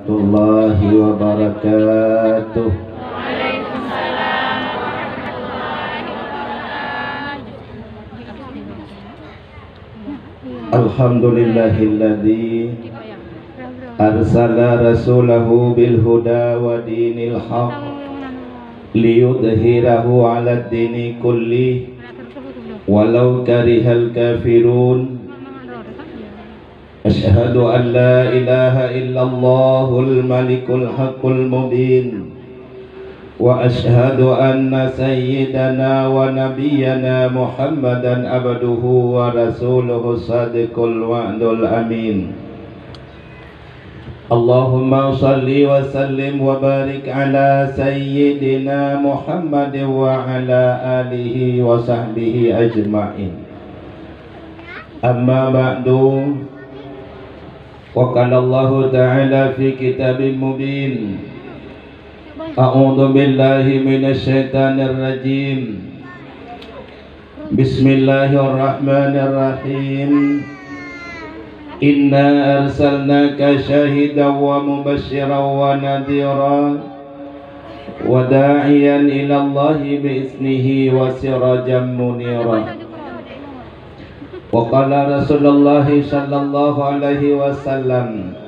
warahmatullahi wabarakatuh. Waalaikumsalam warahmatullahi wabarakatuh. Alhamdulillahilladzi arsala rasulahu bil huda wa dinil haq liyudhhirahu 'alad dini kulli walau karihal kafirun. Asyhadu an la ilaha illallahul malikul haqqul mubin wa asyhadu anna sayyidana wa nabiyyana Muhammadan abduhu wa rasuluhu sadiqul wa'dul amin. Allahumma salli wa sallim wa barik ala sayyidina Muhammad wa ala alihi wa sahbihi ajma'in. Amma ba'du, wa qala Allah ta'ala fi kitabin mubin. A'udzu billahi minasy syaithanir rajim. Bismillahirrahmanirrahim. Inna arsalnaka syahidan wa mubasysyiran wa nadhiran wa da'iyan ila Allahi bi'iznihi wa sirajan munira. Wa qala Rasulullah sallallahu alaihi wasallam,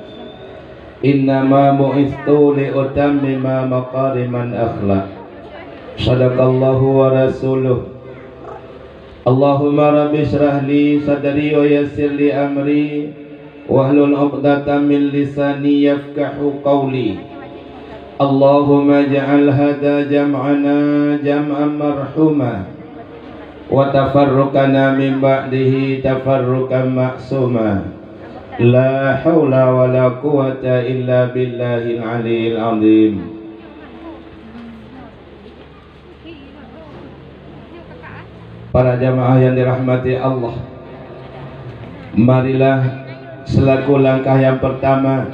innama bu'ithtu li utammima maqariman akhlaq. Shadaqallahu wa rasuluh. Allahumma rabbi shrah li sadri wa yassir li amri wahlul 'uqdatam min lisani yafqahu qawli. Allahumma ij'al hadha jam'ana jam'an marhuma wa tafarruqana min ba'dihi tafarruqan ma'suma. La haula wa la quwata illa billahil aliyyil azim. Para jamaah yang dirahmati Allah, marilah selaku langkah yang pertama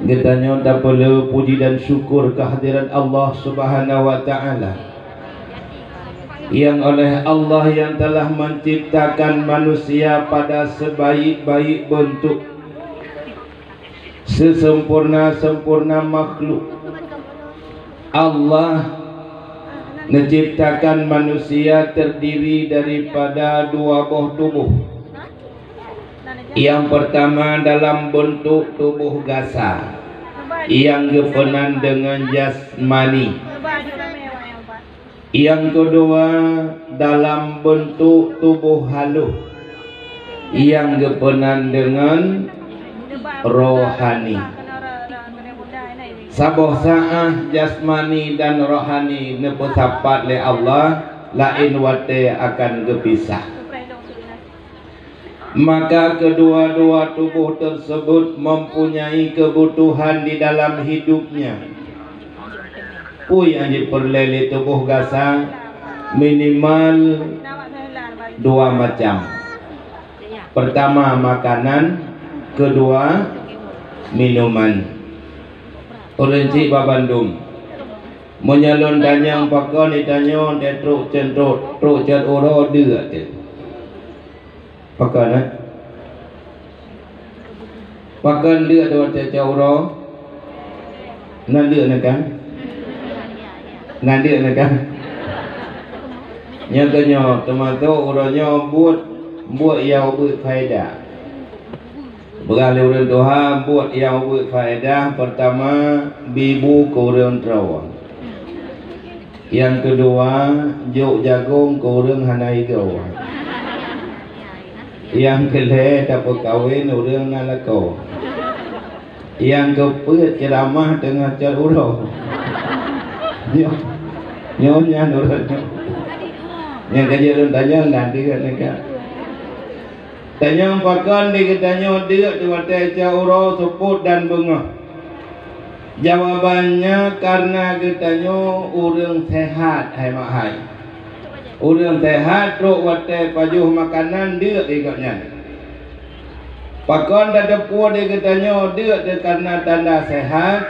kita nyonta perlu puji dan syukur kehadiran Allah Subhanahu wa taala, yang oleh Allah yang telah menciptakan manusia pada sebaik-baik bentuk, sesempurna-sempurna makhluk. Allah menciptakan manusia terdiri daripada dua buah tubuh. Yang pertama dalam bentuk tubuh gasa yang gepenan dengan jasmani. Yang kedua dalam bentuk tubuh halus yang gepenan dengan rohani. Saboh sa'ah jasmani dan rohani nepesapat le Allah, lain wate akan gepisah. Maka kedua-dua tubuh tersebut mempunyai kebutuhan di dalam hidupnya. Yang diperlele tubuh gasa minimal dua macam. Pertama makanan, kedua minuman. Orang cik Bandung menyalon danyang pakon ditanya dia truk centruk truk cat oro dia tu pakon pakon dia tu cat oro nan dia nak kan nyatanya tomato orangnya buat yang berfaedah. Beralih orang Tuhan buat yang berfaedah. Pertama, bibu kurang terawang. Yang kedua, juk jagung kurang hanai gawang. Yang kedua, dapat kahwin orang nalakau. Yang keempat, ceramah tengah cat urau. Nyonya orang. Yang kejadian tanya nanti kan mereka. Tanya pakan dia tanya dia tu watai cauro seput dan bunga. Jawabannya karena katanya orang sehat hai mahai. Orang sehat truk watai pajuh makanan dia tiganya. Pakan dah depu dia katanya dia karena tanda sehat.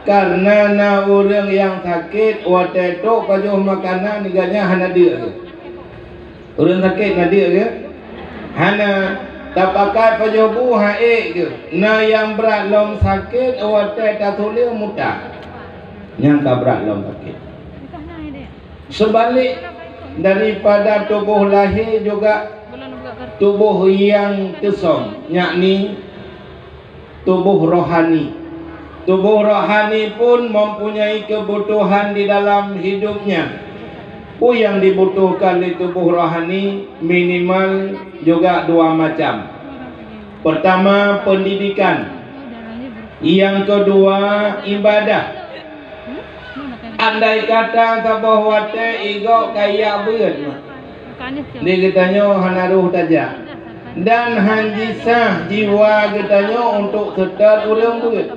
Karena na orang yang sakit watai truk pajuh makanan tiganya hana dia. Orang sakit na dia ke? Hana tak pakai pajobu hae ke na yang berat lom sakit awak tak tulis mudah yang tak berat lom sakit. Sebalik daripada tubuh lahir juga tubuh yang kesong, yakni tubuh rohani. Tubuh rohani pun mempunyai kebutuhan di dalam hidupnya. Yang dibutuhkan di tubuh rohani minimal juga dua macam. Pertama, pendidikan. Yang kedua, ibadah. Andai kata sabah wate igok kaya beut. Dia katanya hanaruh tajak. Dan hanjisah jiwa katanya untuk setar urang beut.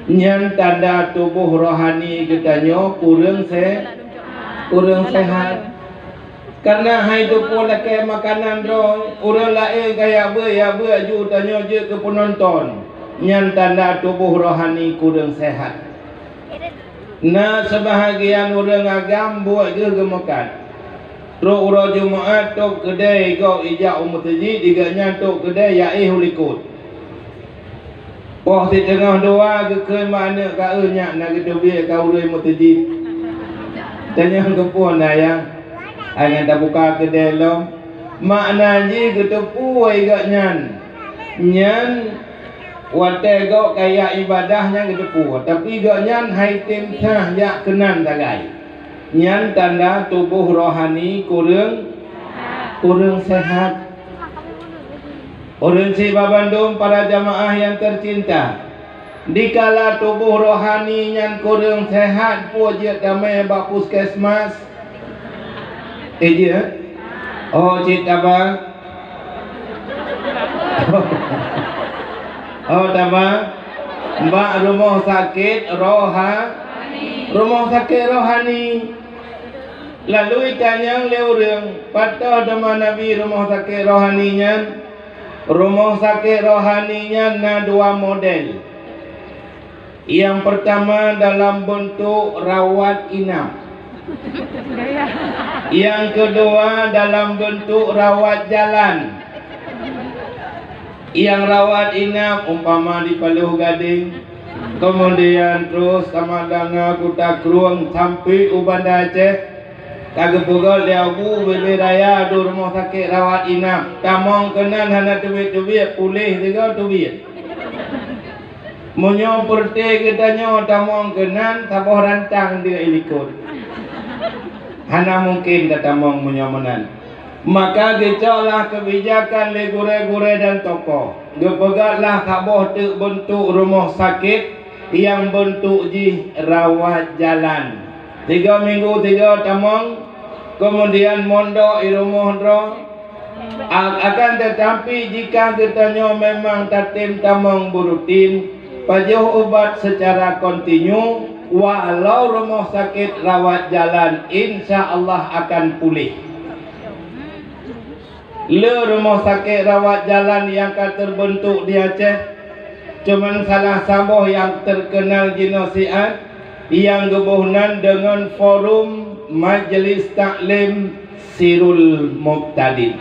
Yang tanda tubuh rohani katanya kurang sehat. Karena hidup pun laki makanan roh, urang lain kaya beut ju tanya je ke penonton. Yang tanda tubuh rohani kurang sehat. Nah, sebahagian orang agam buat je gemakan. Teruk urang Jumaat tok kedai kau ijak masjid diganya tok kedai yaih ulikut. Poh di tengah doa ke mana ka enyak nak gitu biar kau urang masjid. Tanya ke puan ayang. Ayang dah buka kedai lo. Makna je ketepu igak nyan. Nyan wate gok kaya ibadahnya kedepu tapi gok nyan hai tim sah yak kenan tagai nyan tanda tubuh rohani kurang sehat. Orang si Babandung para jamaah yang tercinta, dikala tubuh rohani nyan kurang sehat pujiat damai bak puskesmas je oh cik abang oh tama mbak rumah sakit rohani lalu itanya leurang patah dama Nabi rumah sakit rohaninya na dua model. Yang pertama dalam bentuk rawat inap, yang kedua dalam bentuk rawat jalan. Yang rawat inap umpama di Paluh Gading, kemudian terus sama dengan Kuta Kruang sampai Ubanda Aceh, kagak pegol dia bu bebe raya do rumah sakit rawat inap. Tamong kenan hana duit pulih juga duit. Munyo perte katanya tamong kenan sabah rantang dia ilikut. Hana mungkin kata mong munyo menan. Maka gecolah kebijakan le gure-gure dan toko. Gepegatlah kaboh tu bentuk rumah sakit yang bentuk ji rawat jalan. 3 minggu 3 tamong, kemudian mondok di rumah roh. Akan tetapi jika katanya memang tatim tamong berutin, pajuh ubat secara kontinu, walau rumah sakit rawat jalan, insya Allah akan pulih. Le rumah sakit rawat jalan yang terbentuk di Aceh cuman salah sambung yang terkenal genosian yang gebuhnan dengan forum Majelis Taklim Sirul Muqtadin.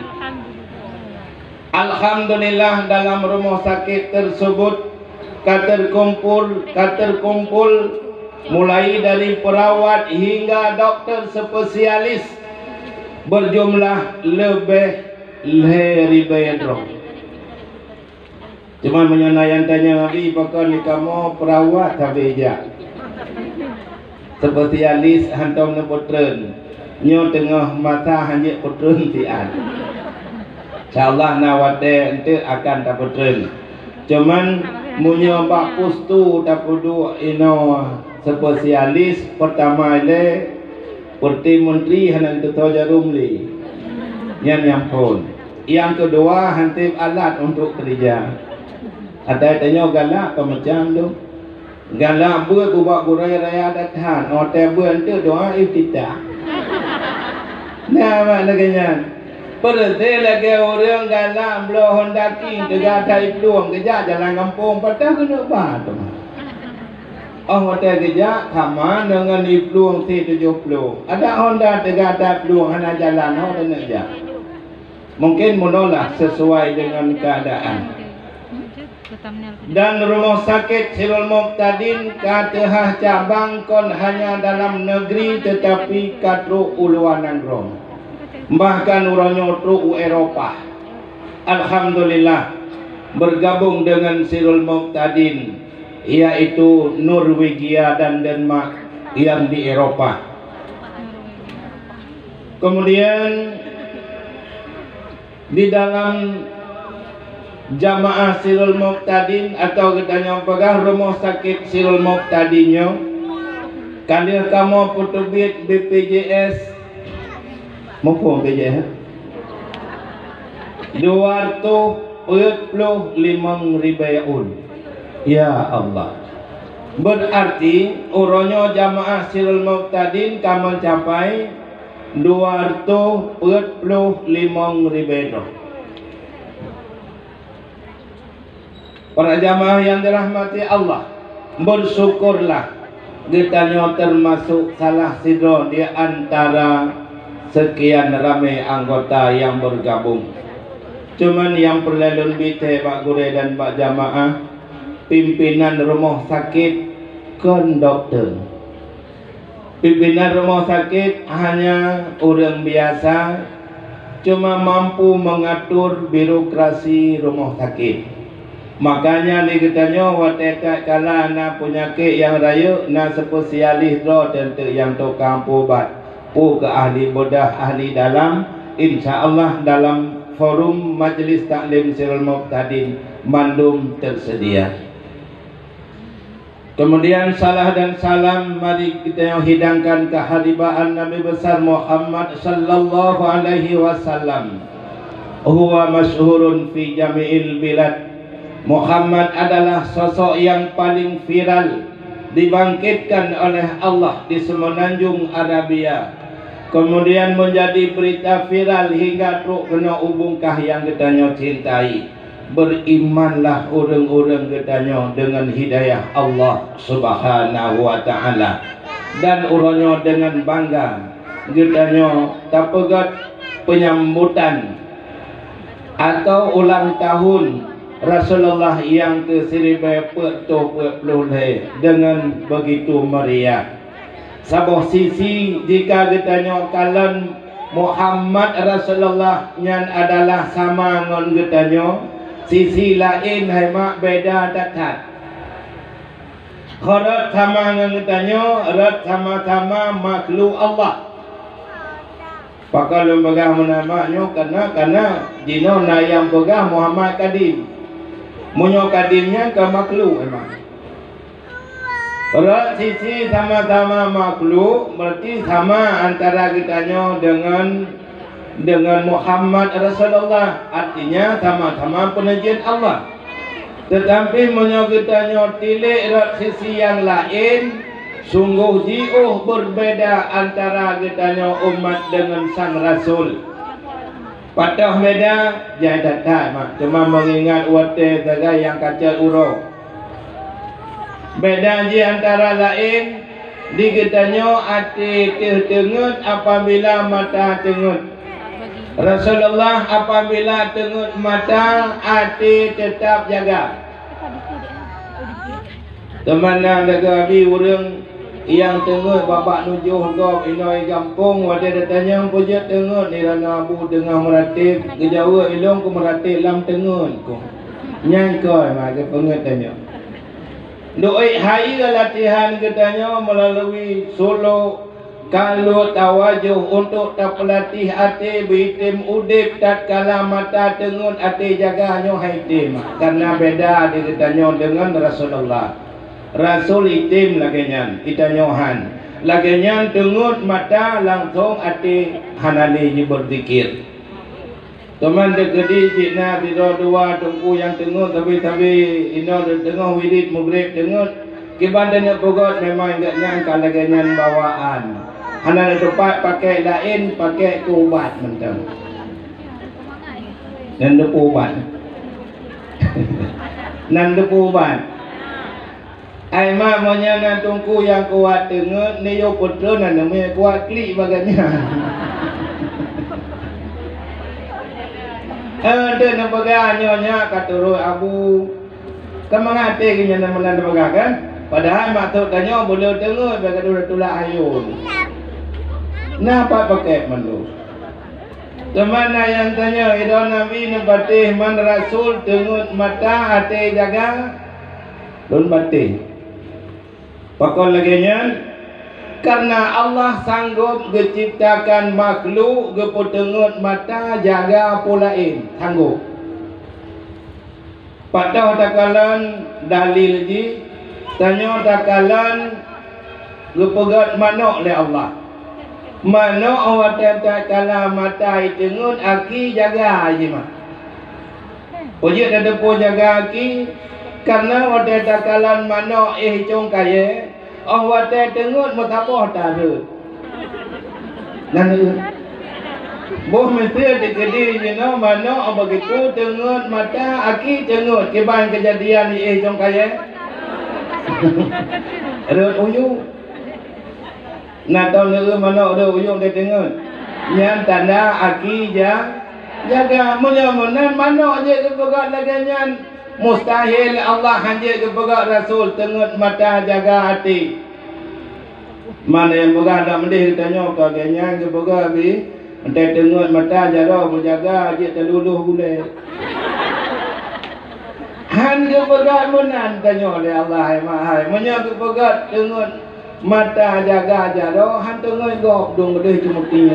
Alhamdulillah dalam rumah sakit tersebut terkumpul mulai dari perawat hingga dokter spesialis berjumlah lebih ribuan. Cuma menyenayang tanya Nabi pakai ni kamu perawat tapi je spesialis hantam ne putren nyo tengah mata hanya putren tian. InsyaAllah nawate ente akan tak putren. Cuman munyo bak pustu dapudu ino spesialis pertama le Perdana Menteri hanan Ketua Jarumli yang nyampun. Yang kedua hantip alat untuk kerja. Ada tanya galak apa macam tu? Galak buat buat gurai raya datang. Hotel buat tu doa iftitah. Nah mana kenyan? Berarti lagi orang galak belah Honda King tegak tai peluang kerja jalan kampung patah kena batu. Hotel kerja sama dengan di peluang T70. Ada Honda tegak tai peluang hana jalan hotel kerja. mungkin menolak sesuai dengan keadaan. Dan rumah sakit Sirul Muqtadin katehah cabang kon hanya dalam negeri tetapi katru uluanan rom. Bahkan uranyo tru Eropah. Alhamdulillah bergabung dengan Sirul Muqtadin, yaitu Norwegia dan Denmark yang di Eropah. Kemudian di dalam jamaah Sirul Muqtadin atau katanya pegah rumah sakit Sirul Muqtadinyo, kalau kamu putubit BPJS mumpung BPJS 245.000. Ya Allah, berarti uronyo jamaah Sirul Muqtadin kamu capai 245.000. Para jamaah yang dirahmati Allah, bersyukurlah kita termasuk salah sidro di antara sekian ramai anggota yang bergabung. Cuman yang perlu lebih Pak Guru dan Pak Jamaah, pimpinan rumah sakit konduktor. Pimpinan rumah sakit hanya orang biasa, cuma mampu mengatur birokrasi rumah sakit. Makanya ni katanya wateka kala na penyakit yang raya na spesialis do tentu yang tukang ubat. Ke ahli bedah, ahli dalam, insya-Allah dalam forum Majlis Taklim Sirul Muqtadin mandum tersedia. Kemudian salah dan salam mari kita hidangkan kehadiran Nabi besar Muhammad sallallahu alaihi wasallam. Huwa masyhurun fi jami'il bilad. Muhammad adalah sosok yang paling viral, dibangkitkan oleh Allah di semenanjung Arabia. Kemudian menjadi berita viral hingga truk kena ubungkah yang katanya cintai. Berimanlah orang-orang katanya dengan hidayah Allah Subhanahu wa taala. Dan orangnya dengan bangga katanya tapegat penyambutan atau ulang tahun Rasulullah yang ke-1040 dengan begitu meriah. Sabuh sisi jika ditanya kalan Muhammad Rasulullah yang adalah sama ngon ditanya, sisi lain hanya beda dekat. Khorot sama ngon ditanya, rat sama-sama makhluk Allah. Pakal lembaga menamanya karena jino na yang pegah Muhammad Kadim. Munyo kadimnya ke makhluk emang. Kalau sisi sama-sama makhluk berarti sama antara kitanya dengan Muhammad Rasulullah, artinya sama-sama penajian Allah. Tetapi munyo kitanya tilik sisi yang lain, sungguh jauh berbeda antara kitanya umat dengan sang Rasul. Patah beda jadi tak mak, cuma mengingat wate saja yang kaca urau. Beda je antara lain dikitanya hati tengut apabila mata tengut. Rasulullah apabila tengut mata hati tetap jaga. Teman yang lagi orang yang tengut babak nujuh gop inoi gampung wade datanya pujat tengut ni rana abu tengah meratib kejawa ilong ku meratib lam tengut ku nyangkoi mak ke pengetanya. Doi hai latihan katanya melalui solo kalau tawajuh untuk tak pelatih hati bitim udip tatkala mata tengun hati jaganya haitim karena beda dikatanya dengan Rasulullah. Rasul itim laginya itanyohan laginya tengun mata langsung hati hanali berzikir. Teman dekedi cina biro dua tungku yang tengok tapi ino tengok wirid mugrib tengok kiban nak pogot memang enggak nyangka lagi nyan bawaan. Hana tempat pakai lain pakai ubat mentang. Dan depu ubat. Nan depu ubat. Ai ma monya nan tungku yang kuat tengok ni yo putra nan namanya kuat klik baganya. Ada nak pegang nyonya kata roh abu. Kan mengate ke nyana menan pegang kan? Padahal mak tok tanya boleh tengok bagi dulu tulak ayun. Napa pakai melu? Kemana yang tanya idon Nabi nepatih man Rasul tengok mata hati jaga don batih. Pakon lagi nya karena Allah sanggup menciptakan makhluk gepotengut mata jaga pulain sanggup. Patah takalan dalil ji tanya takalan gepegat manok oleh Allah. Manok awak takala mataitengut aki jaga aja mah. Ojek ada pun jaga aki karena awak takalan manok cung kaya awak tengut matapoh taru. Nana boh mesti dikedi jino manok begitu tengut mata aki tengut keban kejadian ni cung kaya. Ada uyung. Nak tahu negeri mana ada uyung dia tengok. Yang tanda aki jaga menyamunan mana aja kepegat lagi nyan. Mustahil Allah hanya kepegat Rasul tengok mata jaga hati. Mana yang pegang tak mendih tanya kagaknya kepegat bi. Entai tengok mata jara menjaga aja terluluh boleh. Han kepegat menan tanya oleh Allah hai mahai. Menyak kepegat tengok mata jaga jaro han tengok gop dong gede cuma tinya.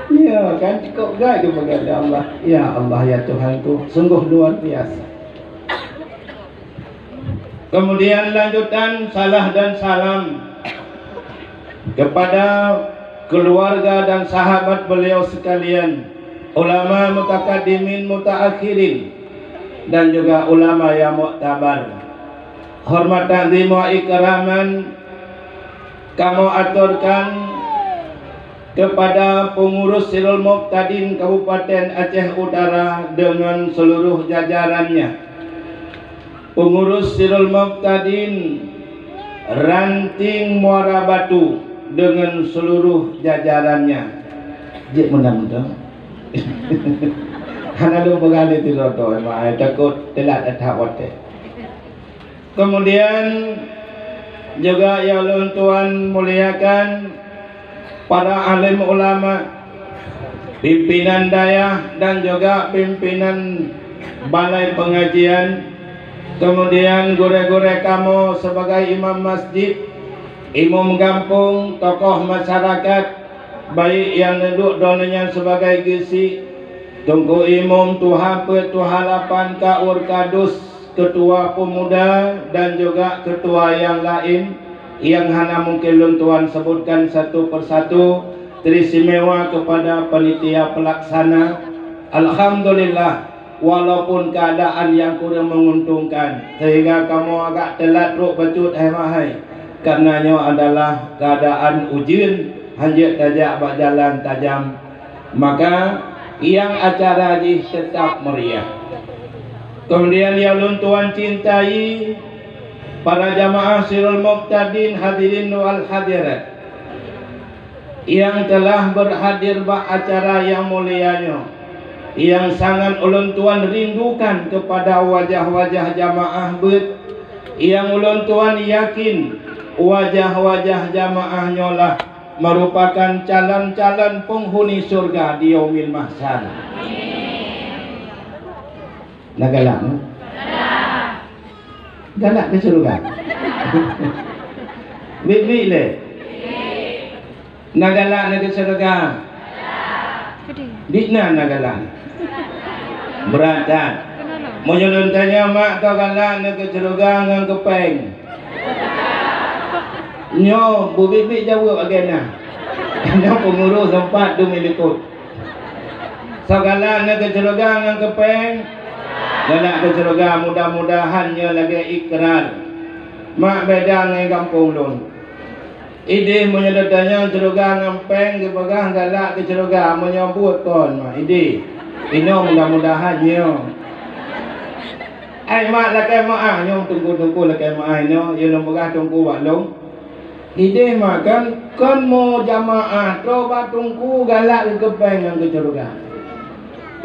Ya kan cukup gay kepada Allah. Ya Allah ya Tuhanku, sungguh luar biasa. Kemudian lanjutan salah dan salam kepada keluarga dan sahabat beliau sekalian, ulama mutakaddimin mutaakhirin dan juga ulama yang muktabar. Hormatan wa ikraman kamu aturkan kepada pengurus Sirul Muqtadin Kabupaten Aceh Utara dengan seluruh jajarannya. Pengurus Sirul Muqtadin Ranting Muara Batu dengan seluruh jajarannya. Jik mudah-mudah. Hana lu bergali tidak tahu, takut telat atawate. Kemudian juga ya Allah Tuhan muliakan para alim ulama, pimpinan daya dan juga pimpinan balai pengajian. Kemudian gure-gure kamu sebagai imam masjid, imam kampung, tokoh masyarakat, baik yang duduk donanya sebagai gisi, tunggu imam tuha halapan kaur kadus, ketua pemuda dan juga ketua yang lain yang hana mungkin lun tuan sebutkan satu persatu. Teristimewa kepada panitia pelaksana. Alhamdulillah walaupun keadaan yang kurang menguntungkan sehingga kamu agak telat ruk becut mahai karenanya adalah keadaan ujian hanya tajak berjalan tajam, maka yang acara ini tetap meriah. Kemudian ya ulun tuan cintai para jamaah Sirul Muqtadin hadirin wal hadirat yang telah berhadir bak acara yang mulianya, yang sangat ulun tuan rindukan kepada wajah-wajah jamaah bet, yang ulun tuan yakin wajah-wajah jamaahnya lah merupakan calon-calon penghuni surga di yaumil mahsyar. Nak galak? Galak ke surga? Bik-bik le? Nak galak nak ke surga? Dikna nak galak? Berat tak? Mau jalan tanya mak kau galak nak ke surga dengan kepeng? Nyo, bu bik-bik jawab agaknya. Nyo pengurus sempat tu milikut. So galak nak ke surga dengan kepeng? Galak ke surga mudah-mudahannya lagi ikrar. Mak beda dengan kampung lun. Ide menyedatanya surga ngempeng ke pegang galak ke surga menyambut ton mak ide. Ini mudah-mudahannya. Ai mak lakai mak ah nyong tunggu-tunggu lakai mak ai no, ye long pegang tunggu wak long. Ide makan kan mau jamaah coba tunggu galak ke kepeng ke surga.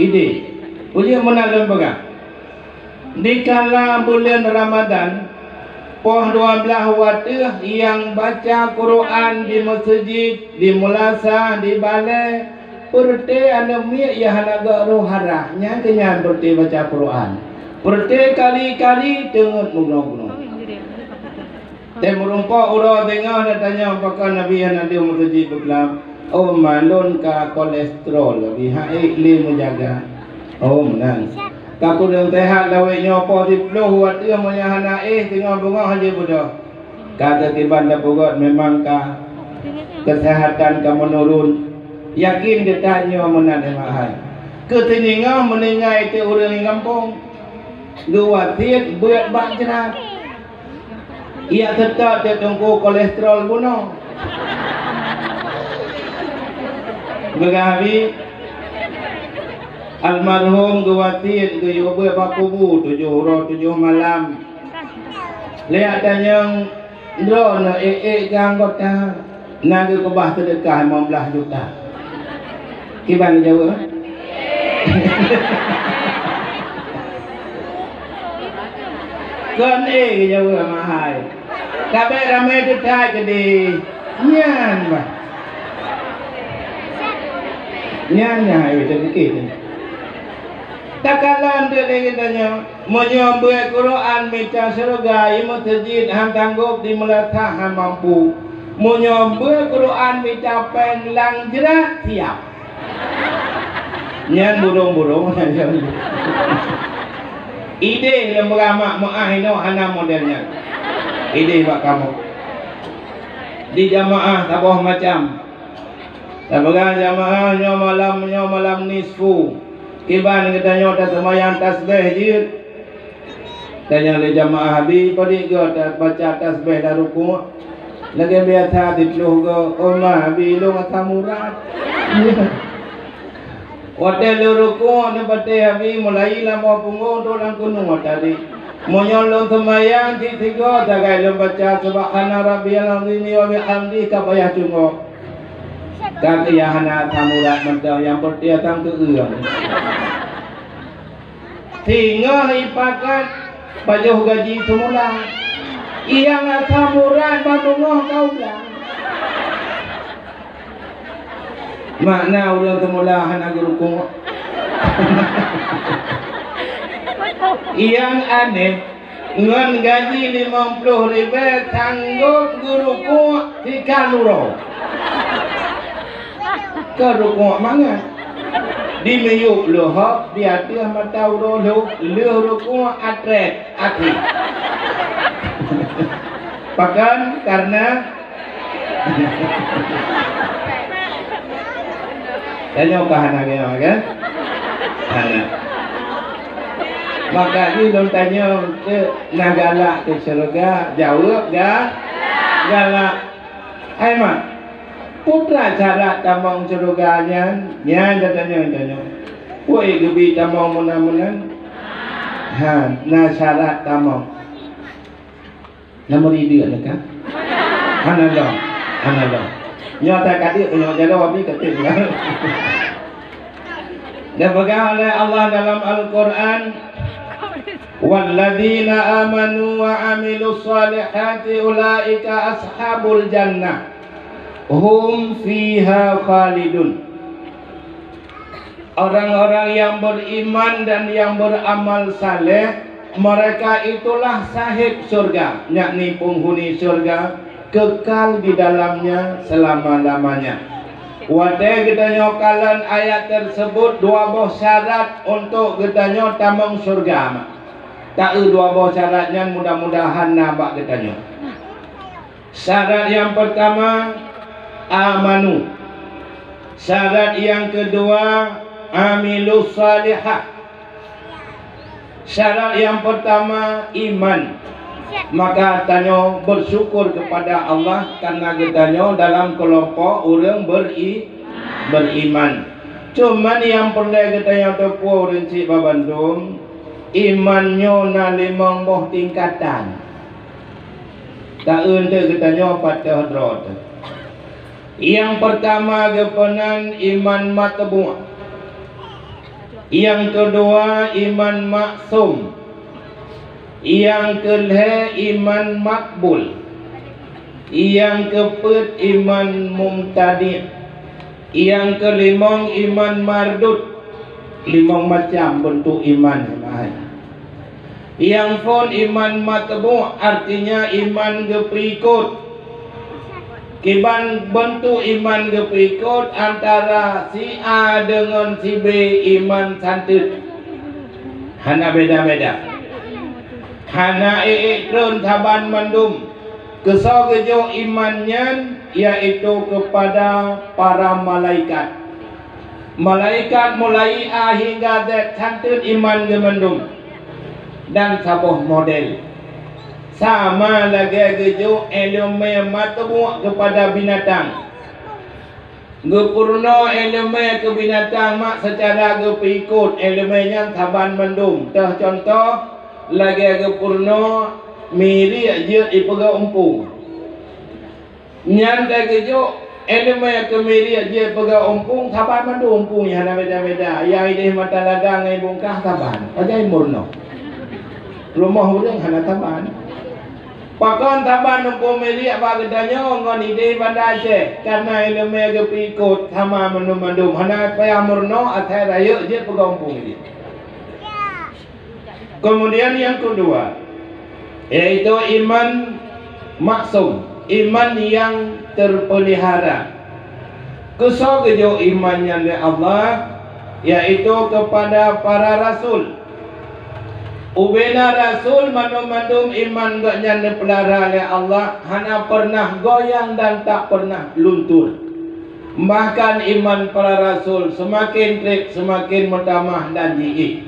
Ide uji menalun pegang. Di kala bulan Ramadan poh 12 watih yang baca Quran di masjid, di mulasa, di balai perte anda mi ya hanaga roharahnya kenyan perte baca Quran. Perte kali-kali tengut mugno-mugno. Temurumpa ura tengah dan tanya apakah Nabi yang ada masjid berkelam. Oh malun ka kolesterol bihai li menjaga. Oh menang. Takut yang tehat lawai nyopo di peluh wat dia menyahana tengah bunga haji budak. Kata tiban dah pugot memang ka kesehatan ka menurun. Yakin dia tanya menan mahal. Ketiningau meningai itu orang di kampung. Dua tiat berat bak jerat. Ia tetap dia tunggu kolesterol bunuh. Begawi almarhum Guwatin ke Yobe Bakubu 7 malam. Lihat tanya drone anggota naga kebah sedekah 15 juta. Kiban Jawa. Kan Jawa mahal. Kabeh ramai detai gede. Nyan bah. Nyan itu dikit. Takalan dia lagi tanya, menyambut Quran baca surga, imu masjid hang tanggup di melatah hang mampu. Menyambut Quran baca penglang jerat siap. Nyan burung-burung. Ide yang beramak mu'ahino hana modelnya. Ide buat kamu. Di jamaah tabah macam. Tabah jamaah nyo malam nisfu. Kiban kita nyota semayang tasbih jid. Tanya le jamaah habis padi go baca tasbih dah ruku. Lagi biasa di peluh go omah habis lu ngata murad. Hotel ruku ne bate habis mulai lama punggung orang kunung tadi. Monyolong semayang di tiga tagai lu baca subhana rabbiyal azim wa bihamdi ka payah cungo. Kata yahana tamurat mentah yang bertiatang ke uang. Tinggal ipakat pajuh gaji semula. Yang tamurat batungah kau bilang. Makna orang semula hana guruku. Yang aneh ngan gaji 50.000 tanggung guruku 3 euro. Ke rukuk mana? Di meyuk lohok dia mata urolog rukuk atret aki. Bahkan karena tanya kahana gimana kan? Hana. Maka ni dong tanya ke nagala ke surga jawab galak. Hai mak. Putra cara tamang surganya, nyan tanya. Woi gebi tamang munan. Ha, na syarat tamang. Nama dia dekat. Hana dong. Nyata kadik punya jawab ni ketik. Dan pegang oleh Allah dalam Al-Quran. Walladzina amanu wa amilus salihati ulaika ashabul jannah. Hum fiha khalidun. Orang-orang yang beriman dan yang beramal saleh, mereka itulah sahib surga, yakni penghuni surga, kekal di dalamnya selama-lamanya. Wadai kita nyokalan ayat tersebut 2 buah syarat untuk kita nyotamang surga. Tak 2 buah syaratnya mudah-mudahan nabak kita nyok. Syarat yang pertama amanu. Syarat yang kedua amilus salihah. Syarat yang pertama iman. Maka tanya bersyukur kepada Allah karena kita dalam kelompok orang beriman. Cuman yang perlu kita yang tepuh rinci Babandung, imannya na 5 tingkatan. Taun tu kita nyopat hadrat. Yang pertama gepenan iman matbu'. Yang kedua iman maksum. Yang kelima iman makbul. Yang keempat iman mumtadi'. Yang kelima iman mardud. 5 macam bentuk iman. Yang pun iman matbu' artinya iman geprikut. Kiban bentuk iman geprikut antara si A dengan si B iman santut. Hana beda-beda. Hana ikron taban mandum. Kesal kejo imannya yaitu kepada para malaikat. Malaikat mulai A hingga Z santut iman gemendum. Dan sabuh model sama lagi kejo elemen matbu' kepada binatang. Gepurno elemen ke binatang mak secara gepikut elemennya taban mendum. Tah contoh lagi gepurno miri je ipega umpung. Nyan kejo elemen ke miri je pega umpung taban mendum umpungnya hana beda-beda. Yang ini mata ladang ai bungkah taban. Ajai murno. Rumah urang hana taban. Pakon taban umpung miri apa gedanya ngon ide bandar Aceh karena elemen gepikut sama mendum-mendum hana payah murno atai raya je pega umpung ini. Kemudian yang kedua yaitu iman maksum, iman yang terpelihara. Kesal kejo imannya oleh Allah yaitu kepada para rasul. Ubena rasul mandum-mandum iman gaknya dipelihara oleh Allah, hana pernah goyang dan tak pernah luntur. Bahkan iman para rasul semakin trik, semakin bertambah dan jiik.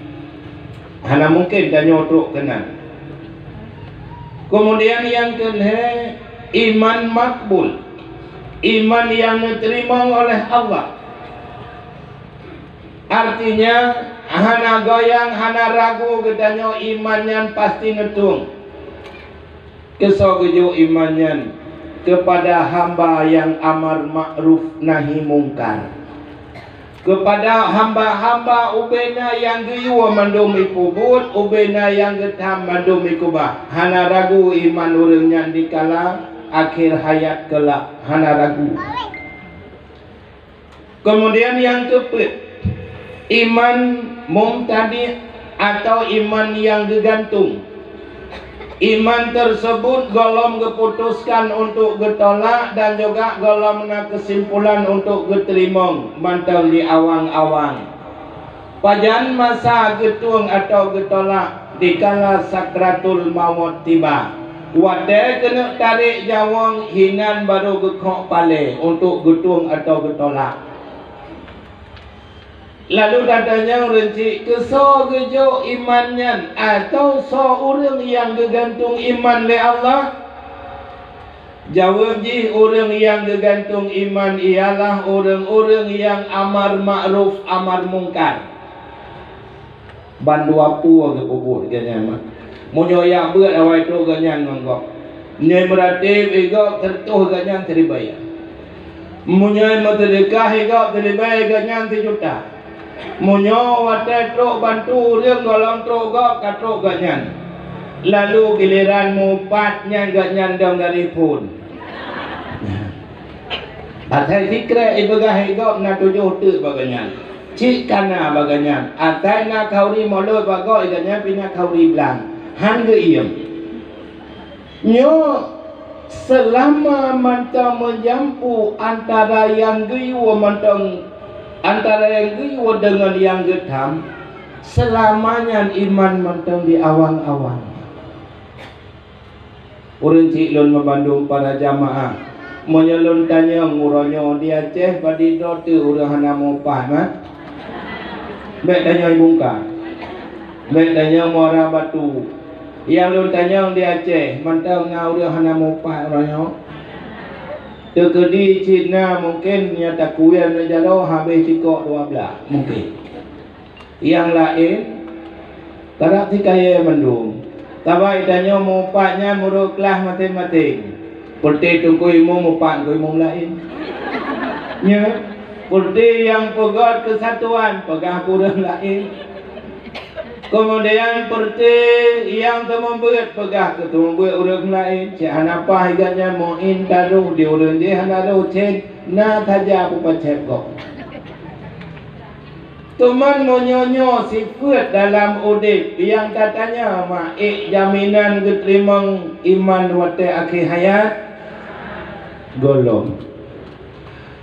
Hana mungkin dan nyotruk kenal. Kemudian yang kedua iman makbul, iman yang diterima oleh Allah. Artinya hana goyang, hana ragu gedanya imannya pasti ngetung. Kesal kejo imannya kepada hamba yang amar ma'ruf nahi mungkar. Kepada hamba-hamba ubena yang geyuwa mandum ipubut, ubena yang getam mandum ikubah. Hana ragu iman urangnya dikala akhir hayat kelak, hana ragu. Kemudian yang keempat iman mumtadi atau iman yang gegantung. Iman tersebut golom geputuskan untuk getolak dan juga golom na kesimpulan untuk geterima mantau di awang-awang. Pajan masa getung atau getolak dikala sakratul maut tiba. Wadai kena tarik jawang hinan baru gekok pale untuk getung atau getolak. Lalu datanya renci keso gejo imannya atau so orang yang gegantung iman le Allah. Jawab ji orang yang gegantung iman ialah orang-orang yang amar ma'ruf amar mungkar. Bandu apu ke pupuk ganyan mah. Munyo ya beut awai tu ganyan mangkok. Nyai meratib ego tertuh ganyan teribaya. Munyo matedekah ego teribaya ganyan 1 juta. Munyo watai truk bantu riang golong truk gok katruk ganyan. Lalu giliran mupatnya ganyan dong dari pun. Atai dikre ibegah gok na 7 tu baganyan. Cik kana baganyan. Atai na kauri molot bagok ganyan pina kauri belang. Han ge iem. Nyo selama mantang menjampu antara yang geyu mantang antara yang geyu dengan yang getam, selamanya iman mantang di awang-awang. Urang cik lon membandung para jamaah. Menyelun tanya nguronyo di Aceh padi dote urang hana mopah mah. Bek tanya ibungka. Bek tanya muara batu. Yang lon tanya di Aceh mantang ngau urang hana mopah uronyo. Tekedi Cina mungkin nyata kuyan jalo habis cikok 12 mungkin. Yang lain karak tikaya mendung. Tabai tanya mupaknya murid kelas matematik. Perti tunggu ilmu mupak ke ilmu lain. Ya, perti yang pegat kesatuan pegang kurang lain. Kemudian perti yang membuat pegang ke membuat orang lain. Cik apa higanya muin taruh di orang dia taruh cek na saja apa cek kok. Teman menyonyo sifat dalam udip yang katanya jaminan diterima iman wate akhir hayat golong.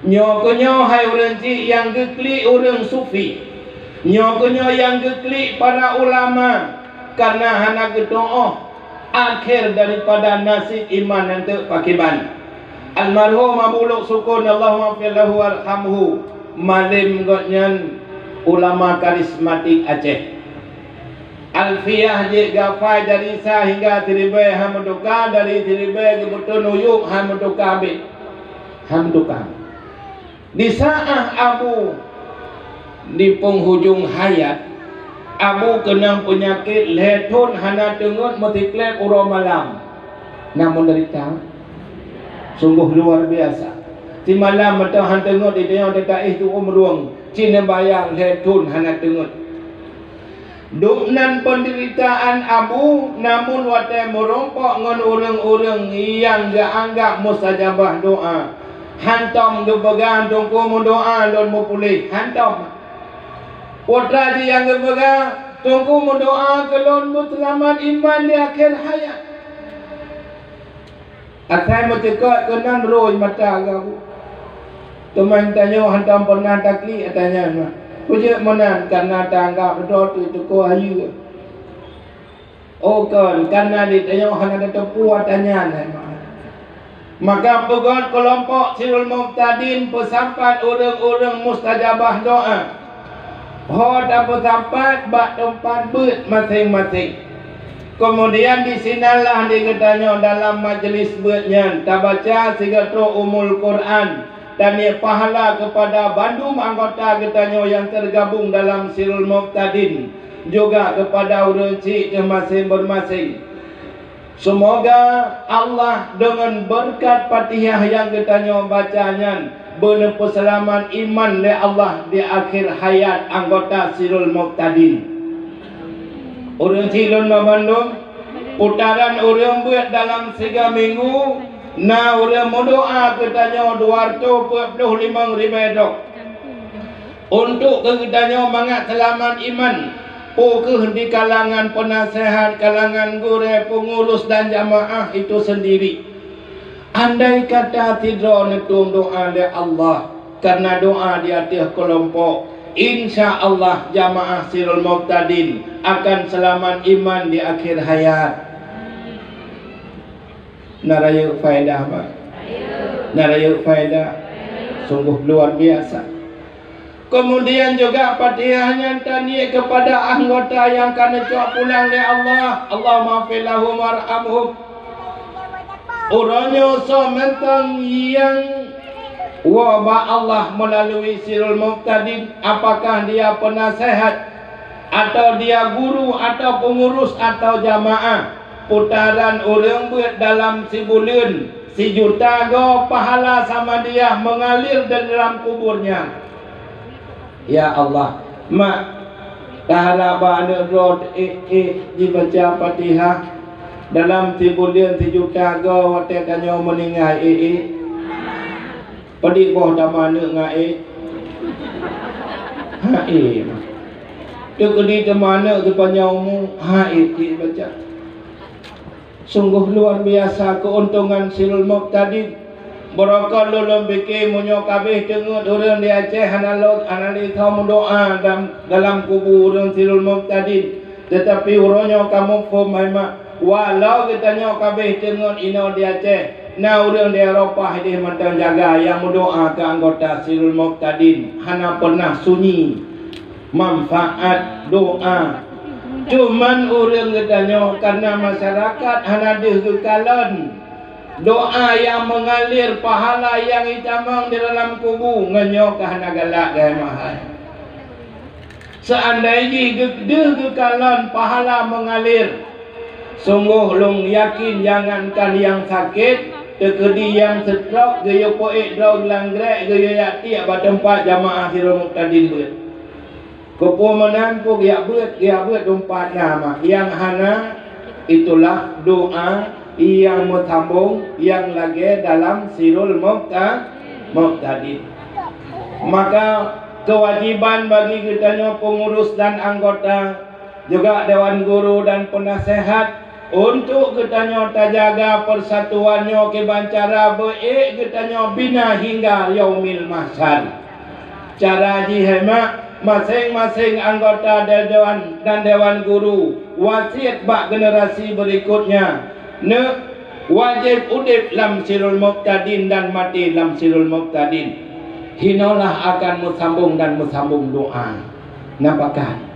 Nyokonyo hai orang cik yang gekli orang sufi. Nyokonyo yang gekli para ulama karena hana gedoa akhir daripada nasib iman nanti pakiban. Almarhum Abu Luk Sukun Allahumma fi'lahu warhamhu malim gotnyan ulama karismatik Aceh. Alfiyah je gafai dari sah hingga tiribai hamuduka dari tiribai ke betul nuyuk hamuduka abid hamuduka. Di saat Abu di penghujung hayat, Abu kena penyakit letun hana tengut metiklek uro malam. Namun derita sungguh luar biasa. Di malam atau han tengut di tengok dekat itu umruang Cina bayang letun hana tengut. Duknan penderitaan Abu namun watai merompok ngan orang-orang yang gak anggap mustajabah doa. Hantam gebegang tungku mendoa dan mupulih. Hantam. Putra yang gebegang tungku mendoa kelon selamat iman di akhir hayat. Atai mencekak kenan roy mata Abu. Teman tanya hantam pernah takli tanya mah. Pujuk menan karena tanggap betul tu ko ayu. Oh kan karena ditanya hana tepu tanya mah. Maka pegon kelompok Sirul Muqtadin pesampat orang-orang mustajabah doa. Ho dapat sampat bak tempat ber masing-masing. Kemudian di sinalah diketanya dalam majlis bernya tabaca sigatro umul Quran. Dan ia pahala kepada bandum anggota getanyo yang tergabung dalam Sirul Muqtadin. Juga kepada orang cik masing-masing. Semoga Allah dengan berkat Fatihah yang getanyo bacanya benar perselaman iman le Allah di akhir hayat anggota Sirul Muqtadin. Orang cik lon Bandung putaran orang buat dalam 3 minggu. Nah, orang berdoa katanya 245.000 dok. Untuk katanya mangat selamat iman. Pokeh di kalangan penasehat, kalangan guru, pengurus dan jamaah itu sendiri. Andai kata tidak netung doa dari Allah karena doa di atas kelompok, insya Allah jamaah Sirul Muqtadin akan selamat iman di akhir hayat. Narayuk faedah Pak. Narayuk faedah. Sungguh luar biasa. Kemudian juga Fatihahnya tani kepada anggota yang kena cuak pulang oleh Allah. Allahumma filahum warhamhum. Orangnya sementang yang wabah Allah melalui Sirul Muqtadin. Apakah dia penasehat atau dia guru atau pengurus atau jamaah. Putaran orang buat dalam sebulan 1 juta go pahala sama dia mengalir dari dalam kuburnya. Ya Allah, mak taharaba ada rod dibaca Fatihah dalam sebulan 1 juta go wate kanyo meninggal padi boh damane ngae hae tu kedi damane ke panyamu hae dibaca. Sungguh luar biasa keuntungan Sirul Muqtadin. Barokah lulum bikin munyo kabeh dengut orang di Aceh analog analis kamu doa dalam kubur orang Sirul Muqtadin. Tetapi orangnya kamu memang walau kitanya kabeh dengut ino di Aceh. Nah orang di Eropah ini mentang jaga yang mendoa ke anggota Sirul Muqtadin. Hana pernah sunyi manfaat doa. Cuman orang katanya karena masyarakat hana dihekalan doa yang mengalir pahala yang hitamang di dalam kubur ngenyok hana galak gaya mahal. Seandainya dihekalan pahala mengalir Sungguh long yakin jangankan yang sakit, tekedi yang stroke, gaya poek draw langgrek, gaya yakti apa tempat jamaah Sirul Muqtadin ber. Kepo menampu ya buat tempat nama yang hana itulah doa yang mutambung yang lagi dalam Sirul Muqtadin. Maka kewajiban bagi kitanya pengurus dan anggota, juga Dewan Guru dan penasehat, untuk kitanya terjaga persatuannya kebancara baik kitanya bina hingga yaumil mahsyar. Cara jihemak masing-masing anggota dewan dan Dewan Guru wasiat bak generasi berikutnya ne wajib udip lam Sirul Muqtadin dan mati lam Sirul Muqtadin. Hinalah akan musambung dan musambung doa. Nampakan?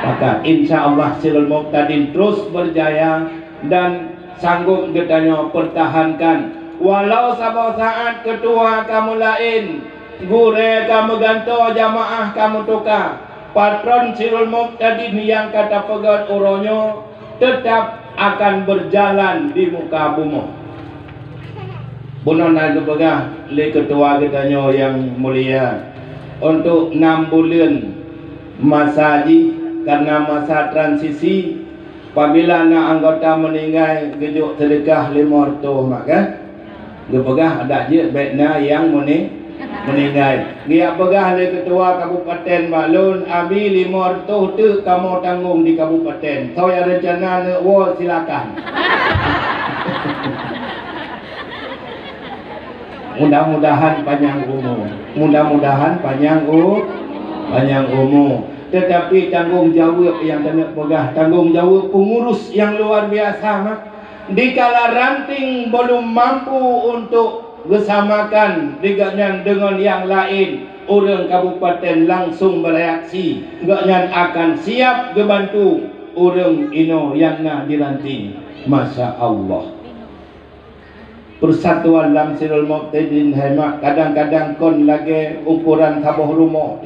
Maka insya Allah Sirul Muqtadin terus berjaya dan sanggup kitanya pertahankan. Walau sabah saat ketua kamu lain, gure kamu ganto jamaah kamu tukar, patron Sirul Muqtadin yang kata pegat uronyo tetap akan berjalan di muka bumi. Bunon nak pegah le ketua kitanya yang mulia untuk 6 bulan masa haji. Karena masa transisi, apabila anak anggota meninggal gejuk sedekah 500 maka gepegah ada je baiknya yang meninggal. Dia pegah le ketua kabupaten Maklun abi 500 tu kamu tanggung di kabupaten. Saya rencana ne wo silakan. Mudah-mudahan panjang umur. Mudah-mudahan panjang umur. Tetapi tanggung jawab yang kena pegah, tanggung jawab pengurus yang luar biasa mak. Dikala ranting belum mampu untuk bersamakan dengan yang lain, orang kabupaten langsung bereaksi, gaknya akan siap membantu orang ino yang nak diranting. Masya Allah. Persatuan dalam Sirul Muqtadin hemat kadang-kadang kon lagi ukuran tabah rumah.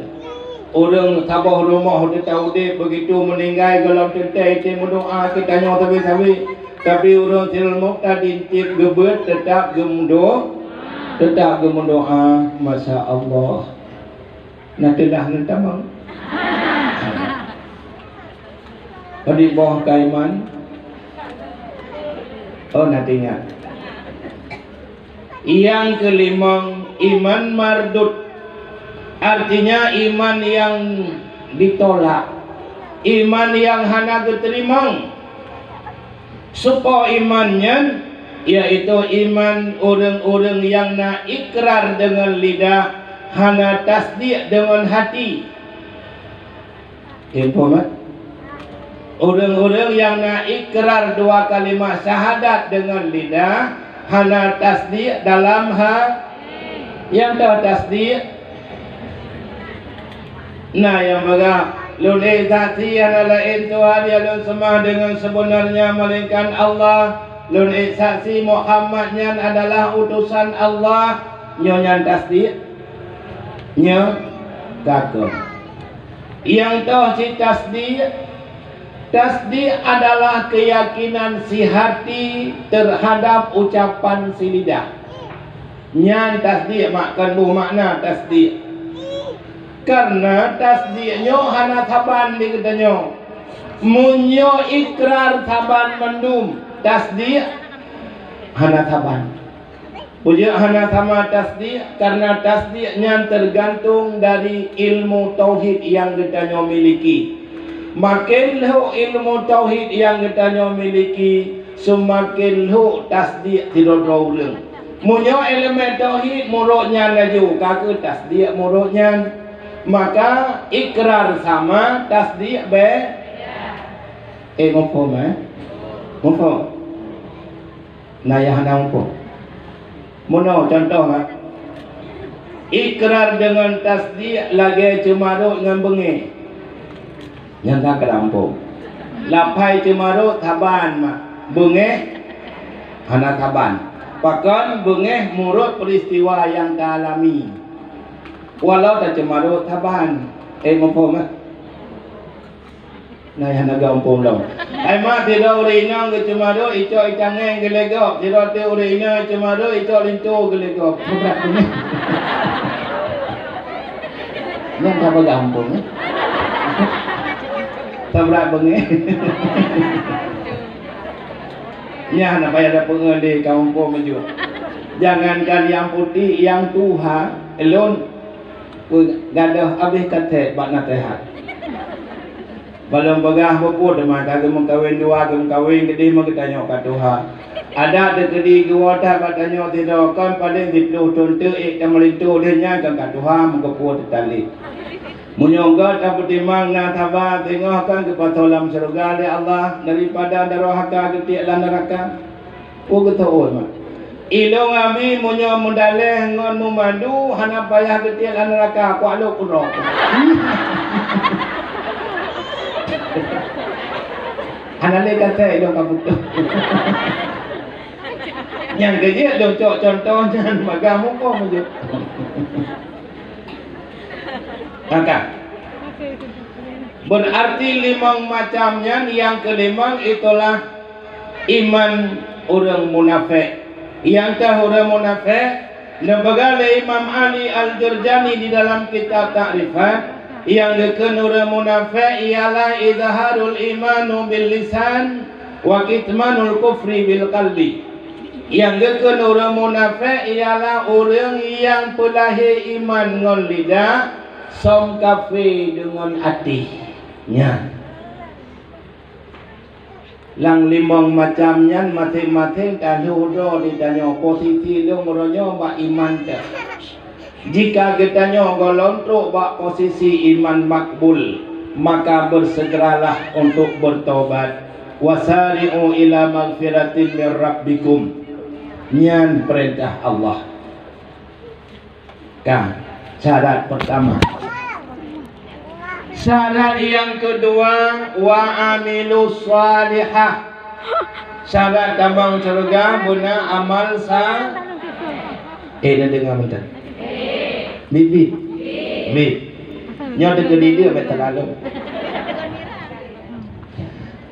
Orang tabah rumah dia tahu dia begitu meninggal kalau tetai dia berdoa kita nyawa tapi orang Sirul Muqtadin cip gebet tetap gemendoa. Masya Allah. Nantilah nanti bang. Di bawah kaiman. Oh nantinya. Yang kelima iman mardud. Artinya iman yang ditolak, iman yang hana diterima. Supaya imannya yaitu iman orang-orang yang nak ikrar dengan lidah, hana tasdik dengan hati. Informat. Orang-orang yang nak ikrar 2 kalimat syahadat dengan lidah, hana tasdik dalam yang tak tasdik. Nah yang baga lulai saksi yang lain Tuhan yang lun semah dengan sebenarnya melainkan Allah. Lulai saksi Muhammadnya adalah utusan Allah. Nyonya tasdik, nyo kagum. Yang tahu si tasdik adalah keyakinan si hati terhadap ucapan si lidah. Nyan tasdik makan buh makna tasdik. Karena tasdiknya hana taban di katanya. Munyo ikrar taban mendum. Tasdik hana taban. Puja hana sama tasdik karena tasdiknya tergantung dari ilmu tauhid yang katanya miliki. Makin lu ilmu tauhid yang katanya miliki, semakin lu tasdik tidak orang. Munyo elemen tauhid muruknya laju kagak tasdik muruknya. Maka ikrar sama tasdik ngopo ngopo nah ya hana ngopo mono contoh ikrar dengan tasdik lagi cemaruk dengan bengi yang tak kerampung lapai cemaruk taban bengi hana taban pakan bengi murut peristiwa yang dialami. Walau tak cemaru taban, ngopo Nai hana gampung long. Ai mak tidak urina ke cuma do ico itangeng gelegok. Tidak te urina cuma do ico lintu gelegok. Berat ni. Yang apa gampung ni? Tabrak bengi. Nya nak payah ada pengede kampung maju. Jangankan yang putih, yang tuha elon gadah habis kate bak nak tehat. Balong begah beput mah kagak mengkawin dua kagak mengkawin gede mah kita nyok kat Tuhan. Ada de gede gua tak kat nyok tidak kan paling diplu tunte ek tamalitu dia nya kan kat Tuhan mengkeput tali. Munyongga dapat dimang na thabah tengok kan ke patolam surga oleh Allah daripada neraka ke lan neraka. Oh getau mah. Ilong ami munyo mundaleh ngon mumandu hana payah ke lan neraka ku aluk kurok. Hanale kata ilong kabutu. Yang kerja dong contoh jangan magah muka maju. Maka berarti limang macamnya. Yang kelima itulah iman orang munafik. Yang tahu orang munafik nebagale Imam Ali Al-Jurjani di dalam kitab Ta'rifat. Yang orang munafik ialah izharul imanu bil lisan wa kitmanul kufri bil qalbi. Yang orang munafik ialah orang yang pelahir iman dengan lidah, som kafir dengan hatinya. Lang limang macamnya masing-masing tahudo ditanya posisi lu meronyo bak iman dah. Jika kita golontruk bak posisi iman makbul, maka bersegeralah untuk bertobat. Wasari'u ila magfiratin min rabbikum. Nyan perintah Allah. Kan, syarat pertama. Syarat yang kedua, wa amilus salihah. Syarat tambang surga guna amal sah. Dah dengar bentar. Bibi. Nyo dekat dia betul lalu.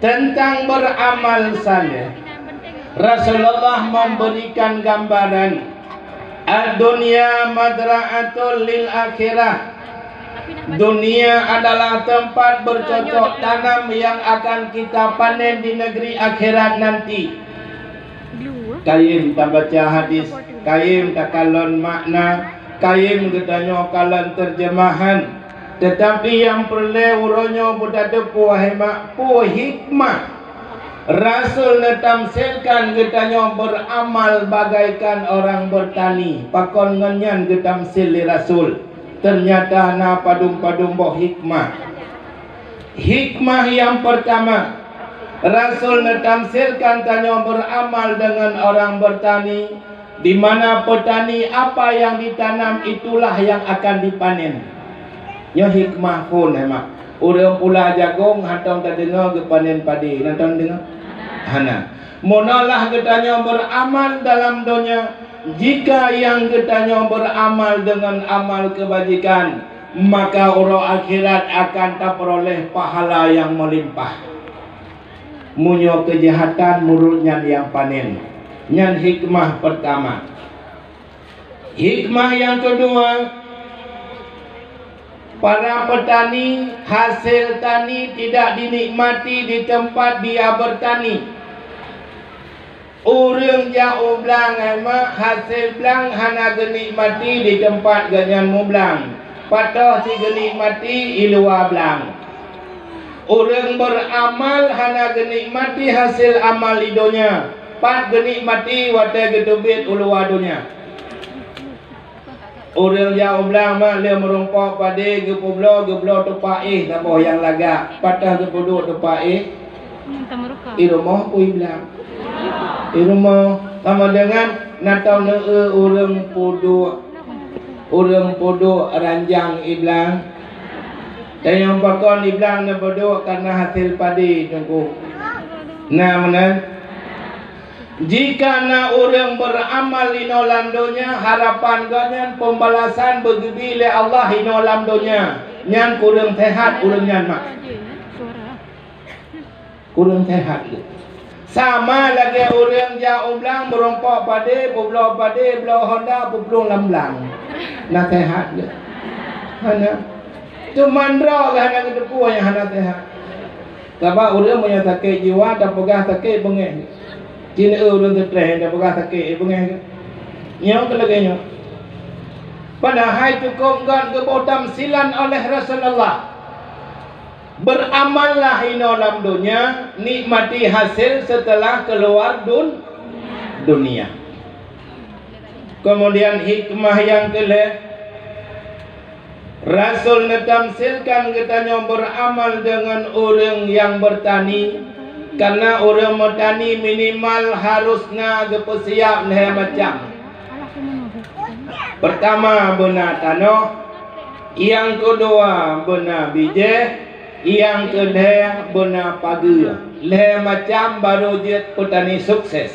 Tentang beramal saleh, Rasulullah memberikan gambaran ad-dunya madra'atul lil akhirah. Dunia adalah tempat bercocok tanam yang akan kita panen di negeri akhirat nanti. Kaim tak baca hadis, kaim tak kalon makna, kaim ketanya kalon terjemahan. Tetapi yang perlu uronyo budada puah hikmah. Rasul netamsilkan ketanya beramal bagaikan orang bertani. Pakon ngenyan ketamsil li Rasul. Ternyata na padum-padum boh hikmah. Hikmah yang pertama, Rasul netamsilkan tanya beramal dengan orang bertani. Di mana petani apa yang ditanam itulah yang akan dipanen. Nya hikmah pun emak. Orang pula jagung hantong tak dengar ke panen padi. Nantang dengar? Hana. Monalah ketanya beramal dalam dunia. Jika yang ketanya beramal dengan amal kebajikan, maka orang akhirat akan tak peroleh pahala yang melimpah. Munyo kejahatan murutnya yang panen. Nyan hikmah pertama. Hikmah yang kedua, para petani hasil tani tidak dinikmati di tempat dia bertani. Orang jauh belang emak hasil belang hana genikmati di tempat ganyan mu belang. Patah si genikmati di luar belang. Orang beramal hana genikmati hasil amal idonya. Pat genikmati wadah gedubit luar dunia. Orang jauh belang mak dia merumpak pada geblo tepak tak boh yang lagak. Patah gebuduk tepak di rumah pui belang. Di rumah sama dengan natau orang podo ranjang iblang. Dan yang pakon iblang na podo karena hasil padi tunggu. Nah mana? Jika na orang beramal inolam dunia, harapan ganyan pembalasan begitu le Allah inolam dunia. Nyan kurang sehat urang nyan mak. Urang sehat ke. Sama lagi orang yang umlang berompak pada, berbelok pada, belau Honda, berbelok lamblang. Nak sehat ke? Hana. Tu mandra ke hana kedepu yang hana sehat. Sebab orang punya sakit jiwa, tak pegah sakit bengih. Cina orang tertreh, tak pegah sakit bengih ke. Nyok ke lagi nyok. Padahal cukup kan kebotam silan oleh Rasulullah. Beramallah ino dalam dunia, nikmati hasil setelah keluar dunia. Kemudian hikmah yang kelih, Rasul netamsilkan katanya beramal dengan orang yang bertani, karena orang bertani minimal harusnya bersiap macam. Pertama benar tanah, yang kedua benar biji, yang kedua benar pagi. Leh macam baru dia petani sukses.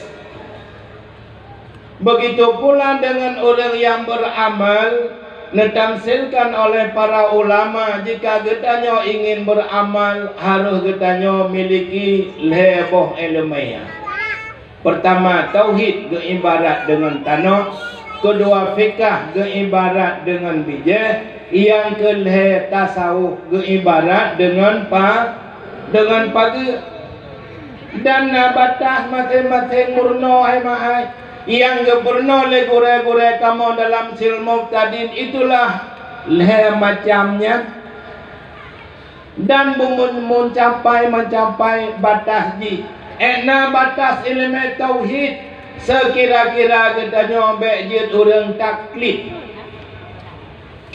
Begitu pula dengan orang yang beramal, ditamsilkan oleh para ulama, jika getanya ingin beramal harus getanya miliki leboh ilmiah. Pertama tauhid geibarat dengan tanah, kedua fikah geibarat dengan biji, yang kedua tasawuf geibarat dengan pagi. Dan batas masing-masing murno hai yang geberno le gure-gure kamu dalam silmu tadin itulah le macamnya. Dan mencapai batas ji batas ilmu tauhid sekira-kira katanya bejit orang taklid.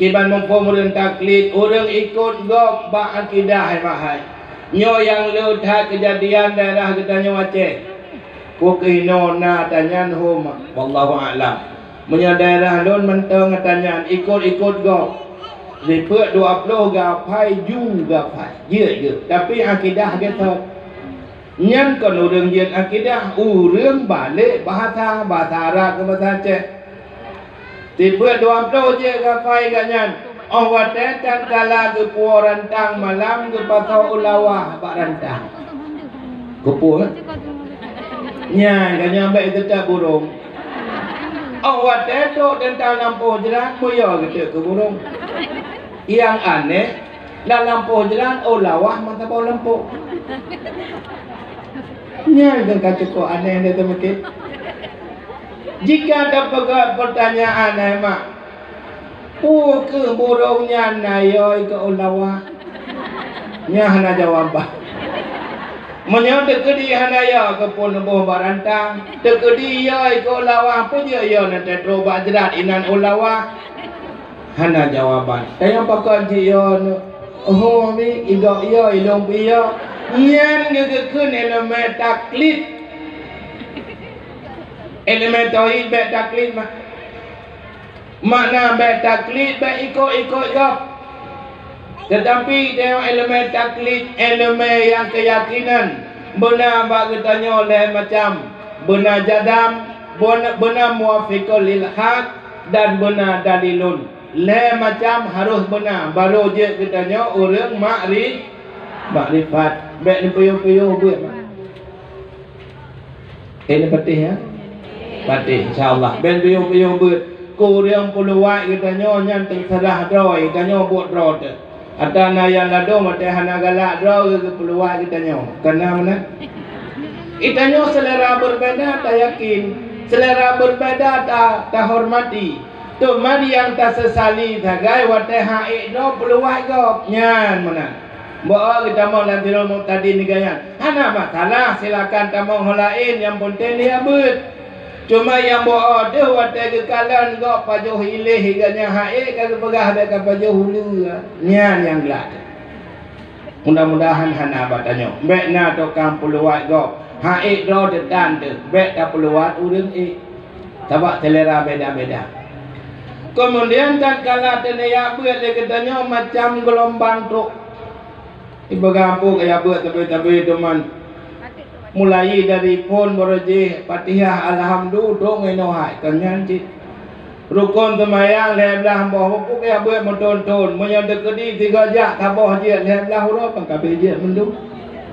Kiban mengkom orang taklid, orang ikut gop ba akidah hai. Nyo yang leutha kejadian daerah katanya Aceh. Kukino na tanyan homa, wallahu a'lam. Punya daerah lon menteng tanyan ikut go. Liput 20 gapai ju gapai. Je. Tapi akidah kita. Nyan kon urang jen akidah urang balik bahasa Arab ke bahasa Aceh. Liput 20 je gapai ganyan. Oh watetan kala ke puau rantang malam ke pasau ulawah bak rantang. Kupu nya kanya baik tetap burung. Awak tetok tentang lampu jalan moyo gitu ke burung. Yang aneh, la lampu jalan lawah mata bau lampu. Nya kan cukup aneh dia temekit. Jika dapat pertanyaan mak, ke burungnya nayoy ke lawah. Nya hana jawab. Menyang dekedi hanaya ke pun boh barantang, dekedi yai ke ulawah pun dia nanti terobat jerat inan ulawah. Hana jawaban. Tanya pakai jion, oh mi igak iya ilong piya, nyan ngekun elemen taklid, elemen tauhid bet taklid mah. Makna bet taklid bet ikut gap. Tetapi tengok elemen taklid, elemen yang keyakinan. Benar bagi tanya oleh macam benar jadam, benar muafiqul lil haq dan benar dalilun. Le macam harus benar. Baru je katanya orang makrifat. Baik ni puyuh-puyuh buat mak. Ini patih ya? Patih insya-Allah. Ben puyuh-puyuh buat. Kurang peluang katanya nyan terserah droi, katanya buat droi. Ada naya lado mate hana galak draw ke peluang kita nyo. Karena mana? Itanya selera berbeda tak yakin, selera berbeda tak hormati. Tu mari yang tak sesali tagai wate haik do peluang go nyan mana? Bawa kita mau nanti romo tadi ni gaya. Hana masalah silakan tamu lain yang penting dia bet. Cuma yang bawa dia wate kekalan go pajuh ilih higanya haik kagak pegah dak pajuh hulu nyan yang gelak. Mudah-mudahan hana batanya. Mek na to kam puluat go. Haik do detan tu. Mek ta puluat urang Sebab selera beda-beda. Kemudian kan kala tenaya buat dia katanya macam gelombang truk. Ibu kampung kaya buat tapi teman. Mulai dari pun berjih Fatihah alhamdulillah ngenohai kanyan cik. Rukun semayang lebelah bawah puk kaya buat mentonton. Menyadek kedi 3 jak tabah je lebelah huruf pangkabe je mendung.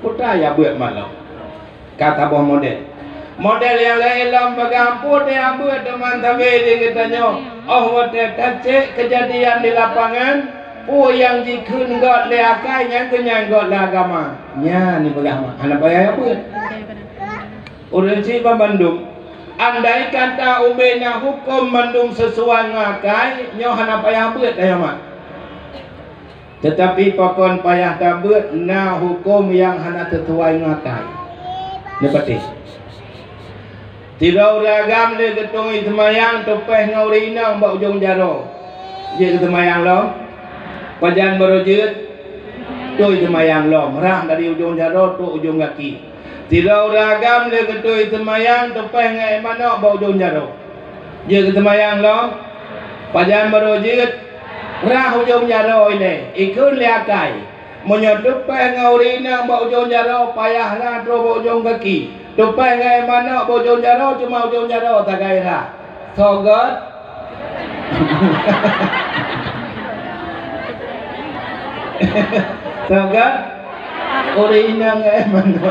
putra ya buat malam. Kata buah model yang lain lam bagampun dia buat teman tabe dia katanya waktu kacik kejadian di lapangan yang jikun got leakai yang kenyang got agama nya ni beragama anak payah buat urang si Bandung andai kata ubena hukum Bandung sesuai ngakai nyo anak payah buat dah mak tetapi pokon payah tak buat na hukum yang anak sesuai ngakai ni pati tidak ragam dia ketung semayang topeh ngaurina mbak ujung jaro dia semayang lo pajan berujud tu semayang lo merah dari ujung jaro tu ujung kaki tidak ragam dia ketung semayang topeh ngai mana mbak ujung jaro dia semayang lo pajan berujud rah ujung jaro ini ikun liakai menyudup peh ngaurina mbak ujung jaro payahlah tu mbak ujung kaki tupai ngai mana bojong jaro cuma ujung jaro tak gairah. Sogot. Sogot. Urina ngai mana.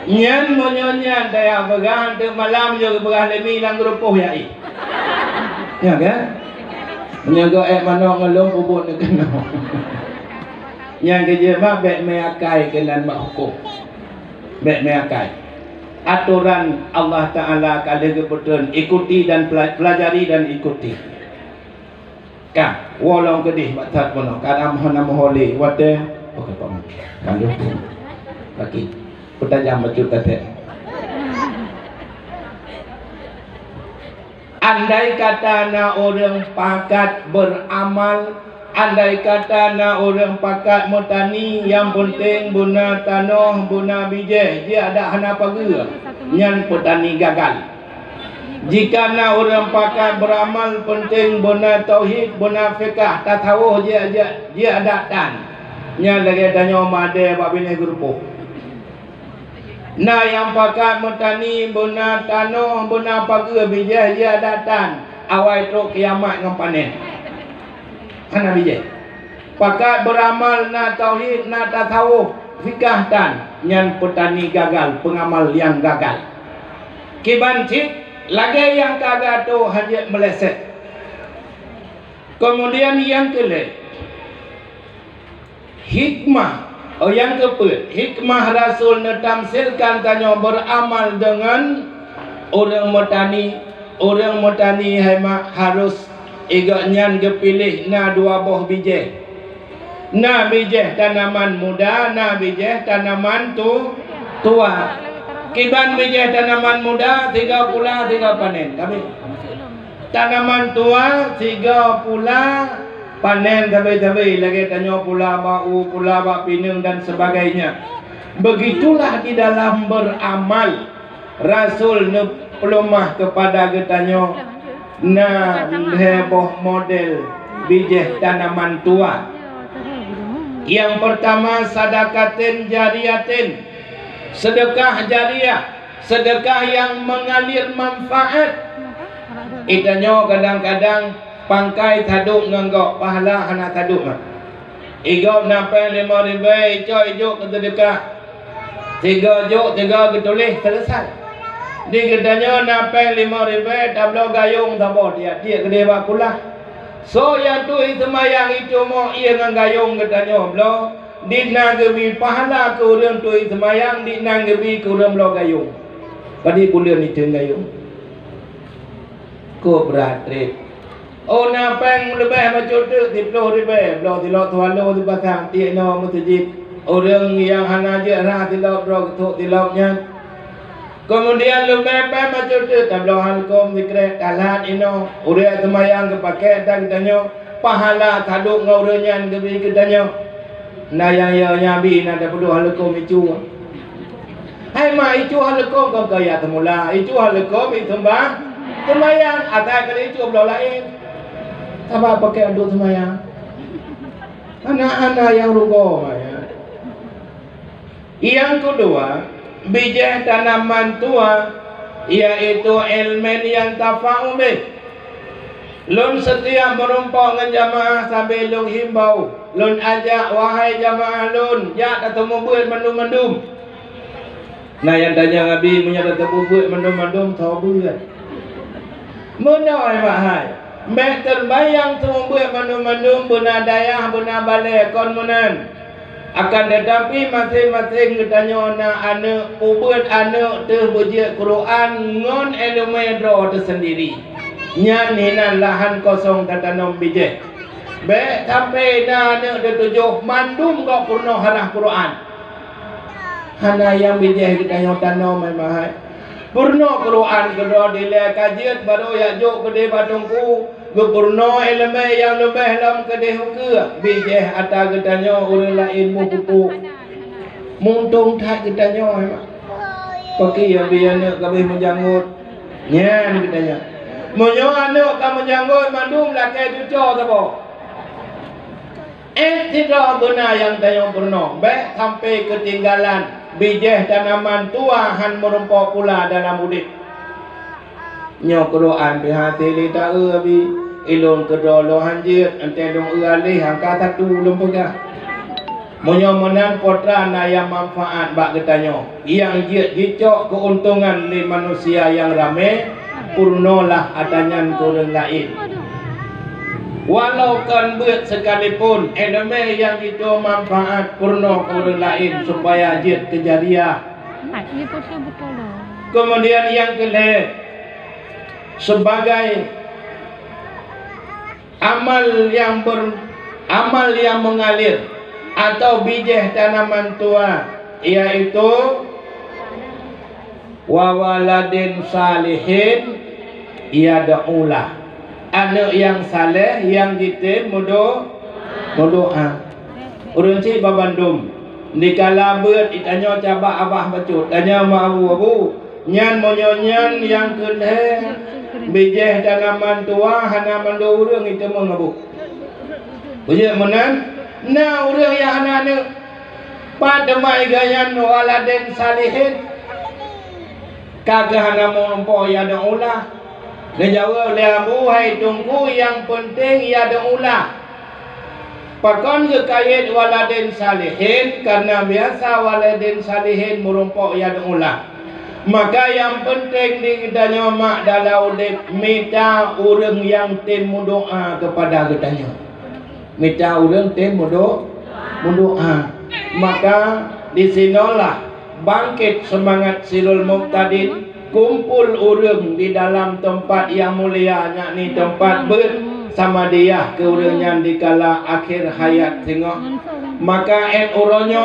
Nyan monyonya daya begang tu malam juga begang demi lang grupo ya i. Ya kan? Menyaga mana ngelong bubuk nak kena. Yang kerja mak baik meakai kelan mak hukum baik meakai aturan Allah Ta'ala kalau kebetulan ikuti dan pelajari dan ikuti kan walau kedih batat mono kadang mohon moholi wate okey pak kandu lagi pertanyaan macam kata andai kata na orang pakat beramal andai kata na orang pakat mutani yang penting buna tanah buna bijih dia ada hana pagar nyan petani gagal jika na orang pakat beramal penting buna tauhid buna fiqh tasawuf dia ada dan nya lagi tanya made bab ini grupo na yang pakat mutani buna tanah buna pagar bijih dia ada dan awai truk kiamat ngam panen hana bijih pakat beramal na tauhid na tasawuf fikah dan nyan petani gagal pengamal yang gagal kiban cik lagi yang kagak tu hanya meleset kemudian yang kelima hikmah yang keempat hikmah Rasul netamsilkan tanya beramal dengan orang mutani harus igaknyan kepilih na dua buah bijih na bijih tanaman muda na bijih tanaman tua kiban bijih tanaman muda 3 pula 3 panen kami tanaman tua 3 pula panen tabai lagi tanya pula bau pula bak pinang dan sebagainya begitulah di dalam beramal Rasul pelumah kepada getanya na heboh model bijih tanaman tua. Yang pertama sadaqatin jariyatin, sedekah jariah, sedekah yang mengalir manfaat. Itanya kadang-kadang pangkai taduk nganggok pahala hana taduk mah. Igau nampai 5,000 coy juk sedekah. 3 juk 3 ketulih selesai. Di gedanya nampai 5,000 tablo gayung tabo dia gede bakulah. So yang tu itu mayang itu mau ia ngang gayung gedanya blo di nanggebi pahala ke urang tu itu mayang di nanggebi ke urang blo gayung. Padi bulan itu gayung. Ko berat trip. Oh nampai lebih macam tu 10,000 blo tilok tualo di batang ti no masjid. Orang yang hana je rah tilok bro ketuk tiloknya. Kemudian lebih macam tu tablo halkom dikre kalat ino uria semayang ke pakai dan kitanya pahala taduk ngaurenyan gebi kitanya na yang ya nyabi na perlu halkom itu hai ma itu halkom kau kaya temula itu halkom itu mbah semayang atai kali itu belau lain apa pakai aduk semayang anak-anak yang rugo ya. Yang kedua bijih tanaman tua yaitu ilmen yang tafa'u bih Lun setia merumpok dengan jamaah sambil lun himbau, lun ajak wahai jamaah lun, jak ketemu buat mendum-mendum. Nah yang tanya Nabi punya ketemu buat mendum-mendum tahu buat. Menoi mahai. Mek terbayang semua buat mendum-mendum benar dayah benar balik kon menan. Akan tetapi masing-masing katanya nak anak ubat anak terbaca Quran ngon elemen dro tersendiri. Nyan hinan lahan kosong tatanam bijak. Baik sampai dah anak dia 7 mandum kau purno harah Quran. Hana yang bijak kita yang tanam memang. Purno Quran kedua dile kajian baru ya jok gede batungku. Gepurno elemen yang lebih dalam kedai hukum bijak atas katanya orang lain buku. Muntung tak katanya memang. Pakai yang biar nak kabeh menjanggut. Nyan katanya. Munyo anak kamu janggut mandum lakai cucuk apa? Tidak benar yang tayang purno. Baik sampai ketinggalan bijih tanaman tua han merumpok pula dalam mudik. Nyo Quran pihati li tak abi ilon kedolo hanjir ante dong alih angka satu belum pegang. Munyo menan potra na yang manfaat bak ketanyo. Yang jicok keuntungan li manusia yang ramai. Purnolah adanya kurang lain. Walau kan buat sekalipun elemen yang itu manfaat purno kurang lain supaya jid kejariah. Kemudian yang kedua sebagai amal yang mengalir atau bijih tanaman tua yaitu wawaladin salihin yad'ulah, anak yang saleh yang kita berdoa. Urang cik babandum dikala beut ditanya cabak abah bacut tanya ma abu nyan monyon yang kedhe bijih tanaman tua hana mando urang itu mengabu bujur menan na urang yang anak pada mai gayan waladin salihin kagak hana mompo ya daulah. Dia jawab oleh Abu hai tunggu yang penting ya daulah. Pakon kekait waladin salihin karena biasa waladin salihin merumpok ya daulah. Maka yang penting di kitanya mak dalam udip minta orang yang tim doa kepada kitanya. Minta orang tim doa. Maka di sinolah bangkit semangat Sirul Muqtadin. Kumpul orang di dalam tempat yang mulia, yakni tempat bersama dia ke orangnya di kala akhir hayat tengok. Maka orangnya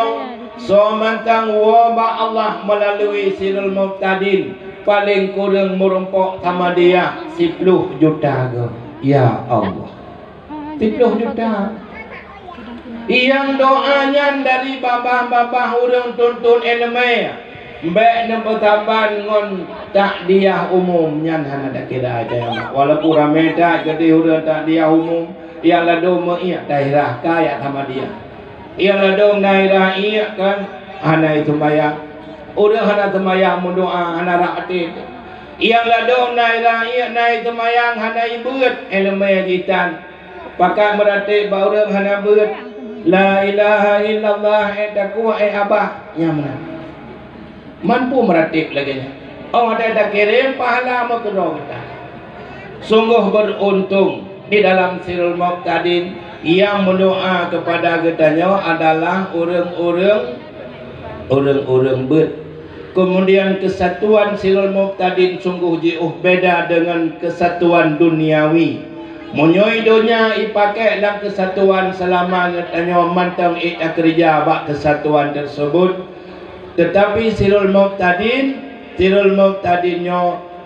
so mantang wabah Allah melalui Sirul Muqtadin paling kurang merumpok sama dia 10 juta ke. Ya Allah 10 juta. Yang doanya dari babah-babah orang tuntun ilmu baik nampak tambahan ngon takdiah umum nyan hana dak kira aja mak walaupun ramai tak jadi udah takdiah umum yang ladong iya daerah kaya sama dia yang ladong daerah iya kan hana itu bayang udah hana temayang mendoa hana rakyat yang ladong daerah iya naik temayang hana ibuat elemen jitan pakai merati bau hana buat la ilaha illallah takwa abah yang mampu meratip lagi. Oh ada tak kirim pahala makro kita. Sungguh beruntung di dalam Sirul Muqtadin yang mendoa kepada kitanya adalah orang-orang ber. Kemudian kesatuan Sirul Muqtadin sungguh jauh beda dengan kesatuan duniawi. Menyoi dunia ipakai dalam kesatuan selama kitanya mantang kerja bak kesatuan tersebut. Tetapi Sirul Muqtadinnya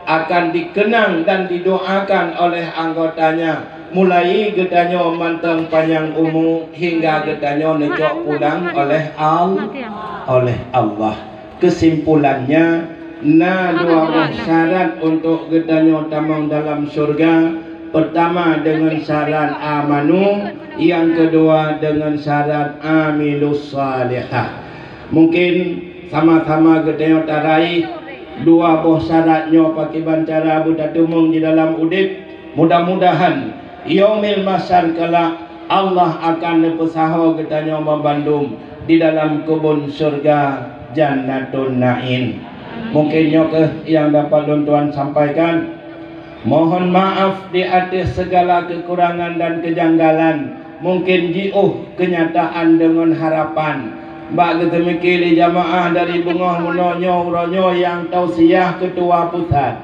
akan dikenang dan didoakan oleh anggotanya mulai getanya mantang panjang umur hingga getanya necok pulang oleh Allah. Kesimpulannya dua syarat untuk getanya tamang dalam surga. Pertama dengan syarat amanu, yang kedua dengan syarat amilus salihah. Mungkin sama-sama gedenya tarai dua boh syaratnya pakai bancara budak tumung di dalam udip Mudah-mudahan yaumil mahsyar kelak Allah akan nepesaho getanyo membandum di dalam kebun surga Jannatun Naim. Mungkin yang dapat Tuan sampaikan. Mohon maaf di atas segala kekurangan dan kejanggalan. Mungkin kenyataan dengan harapan. Mbak ketemikili jamaah dari Bungoh Menonyo Uronyo yang tausiah ketua pusat.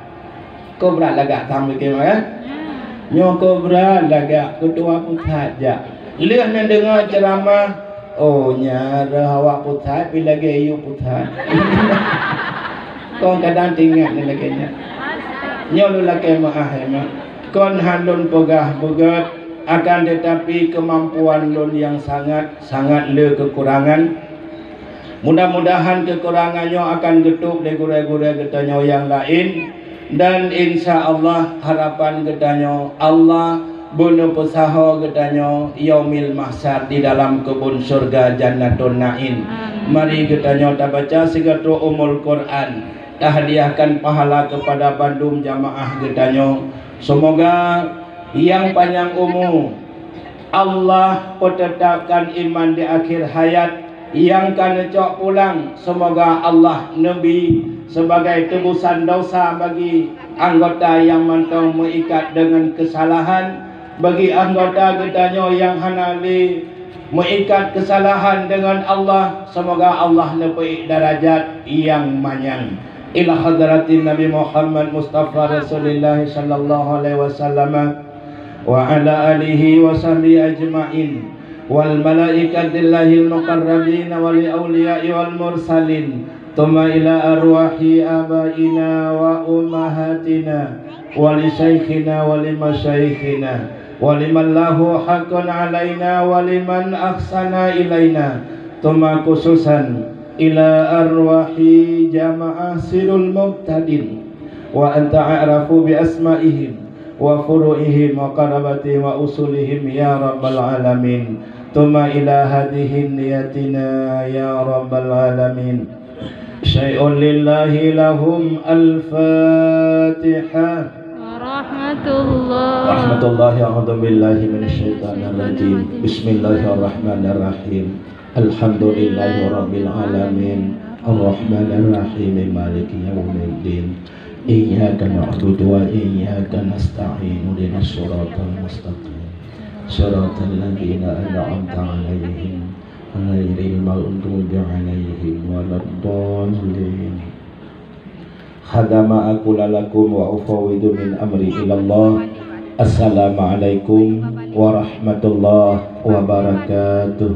Kau berat lagak sama kema kan? Nyo kau berat lagak ketua pusat ja. Lihat yang dengar ceramah. Oh nyara awak pusat bila lagi you pusat. Kau kadang tinggal ni lagi nya. Nyo lelaki maah hemat. Kon handun pegah begat akan tetapi kemampuan lun yang sangat le kekurangan. Mudah-mudahan kekurangannya akan getuk di gure-gure getanyo yang lain dan insya Allah harapan getanyo Allah bunuh pesaho getanyo yaumil mahsyar di dalam kebun surga Jannatun Naim. Mari getanyo tak baca sigatu umul Quran. Hadiahkan pahala kepada bandum jamaah getanyo. Semoga yang panjang umur Allah tetapkan iman di akhir hayat. Yang kan cok pulang semoga Allah Nabi sebagai tebusan dosa bagi anggota yang mantau mengikat dengan kesalahan. Bagi anggota getanyo yang hanali mengikat kesalahan dengan Allah, semoga Allah nepi darajat yang manyang. Ila hadratin Nabi Muhammad Mustafa Rasulullah sallallahu alaihi wasallam wa ala alihi wa sahbihi ajma'in wal malaikatillahil muqarrabin wal awliya'i wal mursalin thumma ila arwahi abaina wa ummahatina wa li syekhina wa li masyaikhina wa liman lahu haqqun alaina wa liman ahsana ilaina thumma khususan ila arwahi jama'ah sirul mubtadin wa anta a'rafu bi asma'ihim wa furu'ihim wa qarabatihim wa usulihim ya rabbal alamin thumma ila hadihi niyatina ya rabbal alamin syai'un lillahi lahum al-fatihah rahmatullahi a'udhu billahi minasyaitanir rajim bismillahirrahmanirrahim alhamdulillahi rabbil alamin arrahmanir rahim maliki yaumiddin iyyaka na'budu wa iyyaka nasta'in ihdinas siratal mustaqim siratal ladzina an'amta 'alaihim ghairil maghdubi 'alaihim waladdallin. Khadama aqulu lakum wa ufawwidu min amri ilallah. Assalamualaikum warahmatullahi wabarakatuh.